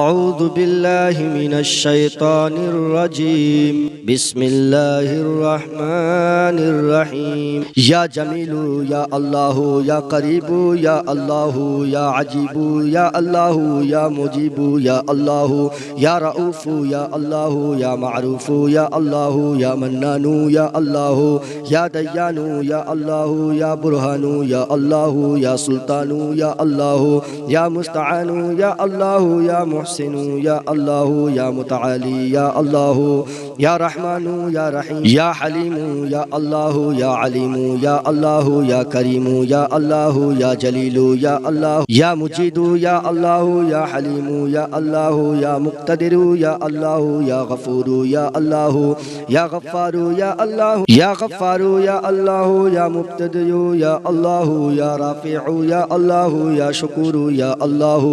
أعوذ بالله من الشيطان الرجيم بسم الله الرحمن الرحيم يا جميل يا الله يا قريب يا الله يا عجيب يا الله يا مجيب يا الله يا رؤوف يا الله يا معروف يا الله يا منان يا الله يا ديان يا الله يا برهان يا الله يا سلطان يا الله يا مستعان يا الله يا محسن يا الله يا متعالي يا الله يا رحمن يا رحيم يا حليم يا الله يا عليم يا الله يا كريم يا الله يا جليل يا الله يا مجيد يا الله يا حليم يا الله يا مقتدر يا الله يا غفور يا الله يا غفار يا الله يا غفار يا الله يا مبتدئ يا الله يا رافع يا الله يا شكور يا الله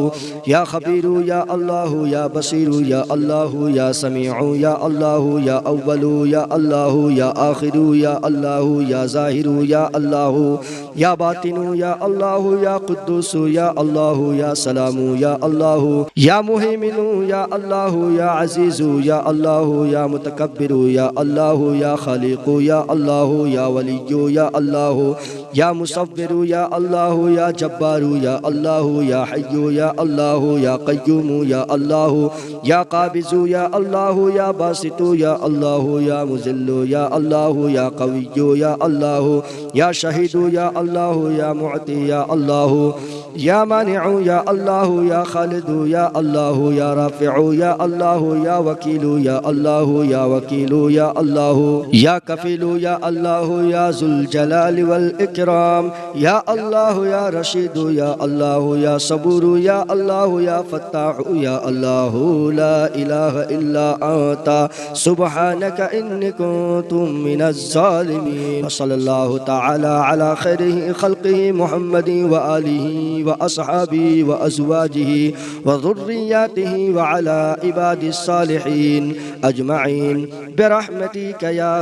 يا خبير يا الله يا بصير يا الله يا سميع يا الله يا أول يا الله يا آخر يا الله يا ظاهر يا الله يا باطن يا الله يا قدوس يا الله يا سلام يا الله يا مهيمن يا الله يا عزيز يا الله يا متكبر يا الله يا خالق يا الله يا ولي يا الله يا مصور يا الله يا جبار يا الله يا حي يا الله يا قيوم يا الله يا قابض يا الله يا باسط يا الله يا مذل يا الله يا قوي يا الله يا شهيد يا الله يا معطي يا الله يا مانع يا الله يا خالد يا الله يا رافع يا الله يا وكيل يا الله يا وكيل يا الله يا كفيل يا الله يا ذو الجلال والإكرام يا الله يا رشيد يا الله يا صبور يا الله يا فتاح يا الله لا إله إلا أنت سبحانك إني كنت من الظالمين. وصلى الله تعالى على خير خلقه محمد وآله وأصحابه وأزواجه وذرياته وعلى عباد الصالحين أجمعين برحمتك يا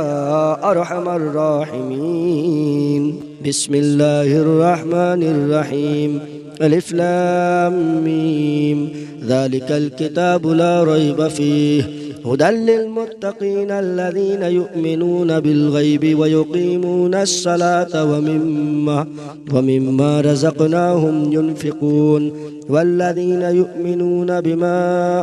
أرحم الراحمين. بسم الله الرحمن الرحيم. ألف لام ميم ذلك الكتاب لا ريب فيه هدى للمتقين الذين يؤمنون بالغيب ويقيمون الصلاة ومما رزقناهم ينفقون والذين يؤمنون بما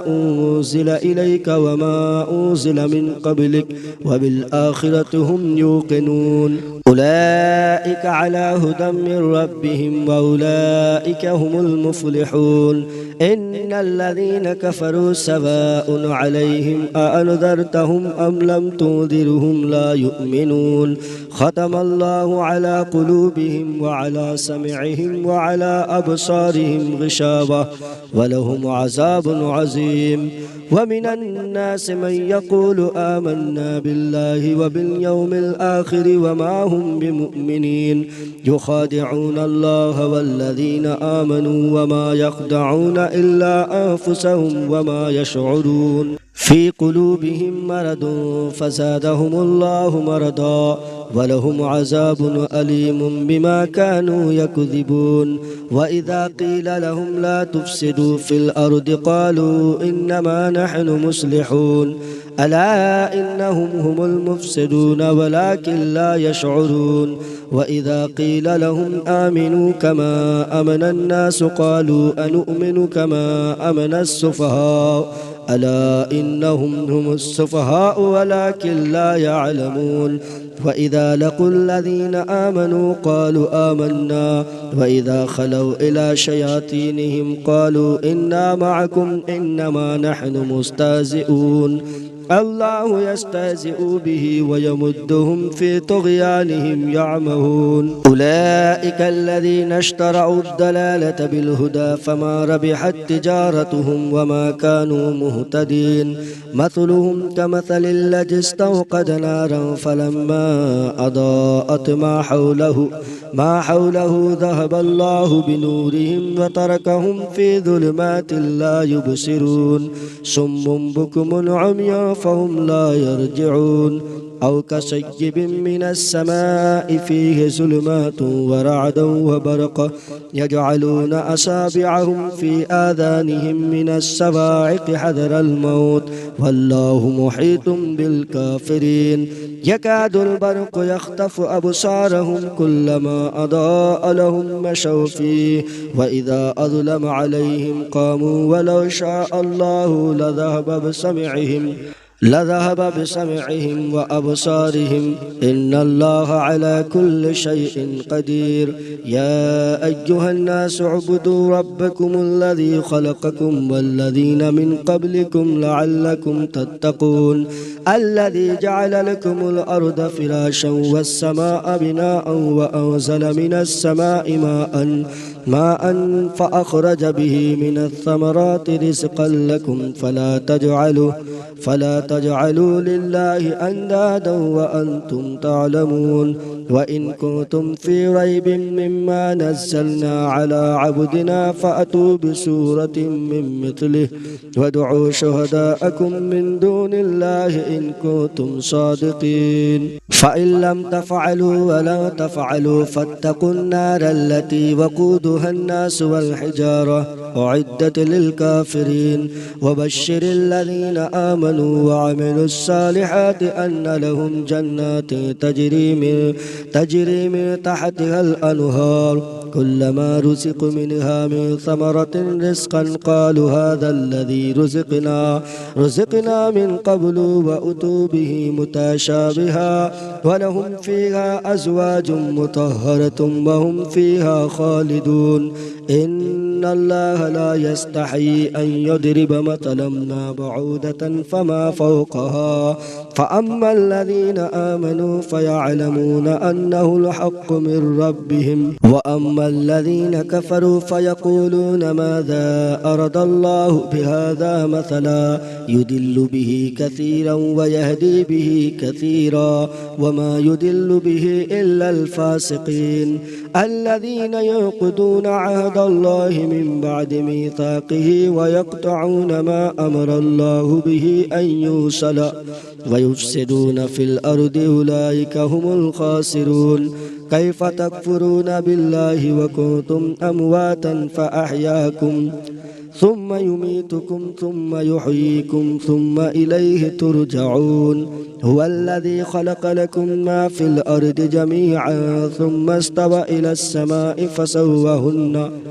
أنزل إليك وما أنزل من قبلك وبالآخرة هم يوقنون أولئك على هدى من ربهم وأولئك هم المفلحون. إن الذين كفروا سواء عليهم أأنذرتهم أم لم تنذرهم لا يؤمنون ختم الله على قلوبهم وعلى سمعهم وعلى أبصارهم غشاوة ولهم عذاب عظيم. ومن الناس من يقول آمنا بالله وباليوم الآخر وما هم بمؤمنين يخادعون الله والذين آمنوا وما يخدعون إلا أنفسهم وما يشعرون في قلوبهم مرض فزادهم الله مرضا ولهم عذاب أليم بما كانوا يكذبون. وإذا قيل لهم لا تفسدوا في الأرض قالوا إنما نحن مصلحون ألا إنهم هم المفسدون ولكن لا يشعرون. وإذا قيل لهم آمنوا كما آمن الناس قالوا أنؤمن كما آمن السفهاء ألا إنهم هم السفهاء ولكن لا يعلمون. وإذا لقوا الذين آمنوا قالوا آمنا وإذا خلوا إلى شياطينهم قالوا إنا معكم إنما نحن مستهزئون الله يستهزئ به ويمدهم في طغيانهم يعمهون. أولئك الذين اشتروا الضلالة بالهدى فما ربحت تجارتهم وما كانوا مهتدين مثلهم كمثل الذي استوقد نارا فلما أضاءت ما حوله ذهب الله بنورهم وتركهم في ظلمات لا يبصرون صم بكم عمي فهم لا يرجعون أو كصيب من السماء فيه ظلمات ورعد وبرق يجعلون أصابعهم في آذانهم من الصواعق حذر الموت والله محيط بالكافرين يكاد البرق يخطف أبصارهم كلما أضاء لهم مشوا فيه وإذا أظلم عليهم قاموا ولو شاء الله لذهب بسمعهم وأبصارهم إن الله على كل شيء قدير يا أيها الناس اعبدوا ربكم الذي خلقكم والذين من قبلكم لعلكم تتقون الذي جعل لكم الأرض فراشا والسماء بناء وأنزل من السماء ماء فأخرج به من الثمرات رزقا لكم فلا تجعلوا لله أندادا وأنتم تعلمون وإن كنتم في ريب مما نزلنا على عبدنا فأتوا بسورة من مثله وادعوا شهداءكم من دون الله إن كنتم صادقين فإن لم تفعلوا ولا تفعلوا فاتقوا النار التي وقودها الناس والحجارة أعدت للكافرين وبشر الذين آمنوا وعملوا الصالحات أن لهم جنات تجري من تحتها الأنهار كلما رزقوا منها من ثمرة رزقا قالوا هذا الذي رزقنا من قبل وأتوا به متشابها ولهم فيها أزواج مطهرة وهم فيها خالدون إن الله لا يستحي أن يضرب مثلا ما بعودة فما فوقها فأما الذين آمنوا فيعلمون أنه الحق من ربهم وأما الذين كفروا فيقولون ماذا أراد الله بهذا مثلا يدل به كثيرا ويهدي به كثيرا وما يدل به إلا الفاسقين الذين ينقضون عهد الله من بعد ميثاقه ويقطعون ما أمر الله به أن يوصل ويفسدون في الأرض أولئك هم الخاسرون كيف تكفرون بالله وكنتم أمواتا فأحياكم ثم يميتكم ثم يحييكم ثم إليه ترجعون هو الذي خلق لكم ما في الأرض جميعا ثم استوى إلى السماء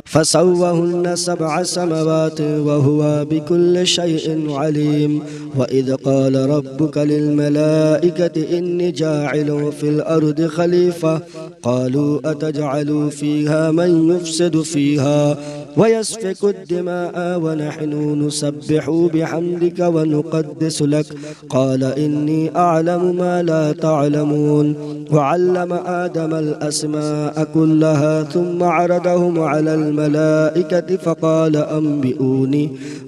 فسوهن 7 سماوات وهو بكل شيء عليم وإذ قال ربك للملائكة إني جاعل في الأرض خليفة قالوا أتجعل فيها من يفسد فيها ويسفك الدماء ونحن نسبح بحمدك ونقدس لك قال إني أعلم ما لا تعلمون وعلم آدم الأسماء كلها ثم عرضهم على الملائكة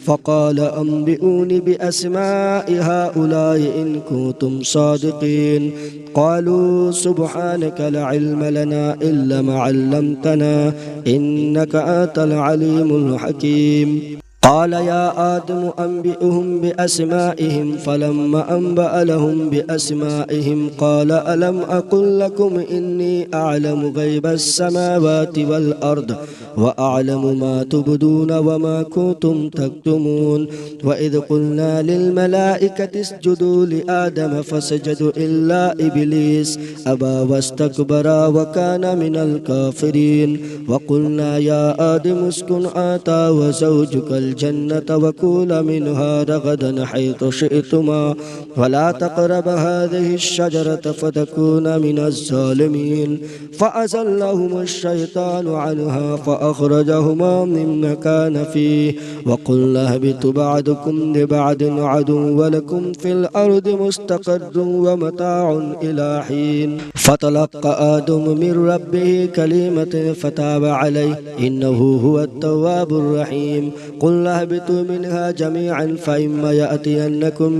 فقال أنبئوني بأسماء هؤلاء إن كنتم صادقين قالوا سبحانك لا علم لنا إلا ما علمتنا إنك أنت العليم الحكيم قال يا آدم أنبئهم بأسمائهم فلما أنبأ لهم بأسمائهم قال ألم أقل لكم إني أعلم غيب السماوات والأرض وأعلم ما تبدون وما كنتم تكتمون وإذ قلنا للملائكة اسجدوا لآدم فسجدوا إلا إبليس أبى واستكبر وكان من الكافرين وقلنا يا آدم اسكن أنت وزوجك الجنة وكولا منها رغدا حيث شئتما ولا تقرب هذه الشجرة فتكونا من الظالمين فأزلهم الشيطان عنها فأخرجهما مما كان فيه وقلنا اهبطوا بعضكم لبعض عدو ولكم في الأرض مستقر ومتاع إلى حين فتلقى آدم من ربه كلمة فتاب عليه إنه هو التواب الرحيم قلنا قل اهبطوا منها جميعا فإما يأتينكم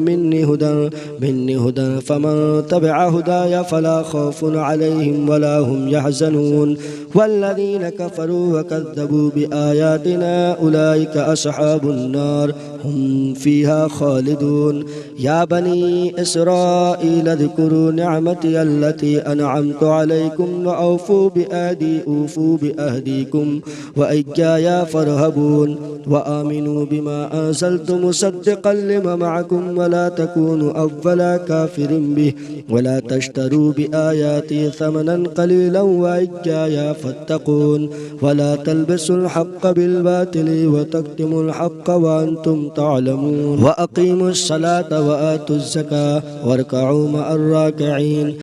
مني هدى فمن تبع هداي فلا خوف عليهم ولا هم يحزنون والذين كفروا وكذبوا بآياتنا أولئك أصحاب النار هم فيها خالدون يا بني إسرائيل اذكروا نعمتي التي أنعمت عليكم وأوفوا بأهديكم وإياي فارهبون وآمنوا بما أنزلت مصدقا لما معكم ولا تكونوا أول كافر به ولا تشتروا بآياتي ثمنا قليلا وإياي فاتقون ولا تلبسوا الحق بالباطل وتكتموا الحق وأنتم تعلمون وأقيموا الصلاة وآتوا الزكاة واركعوا مع الراكعين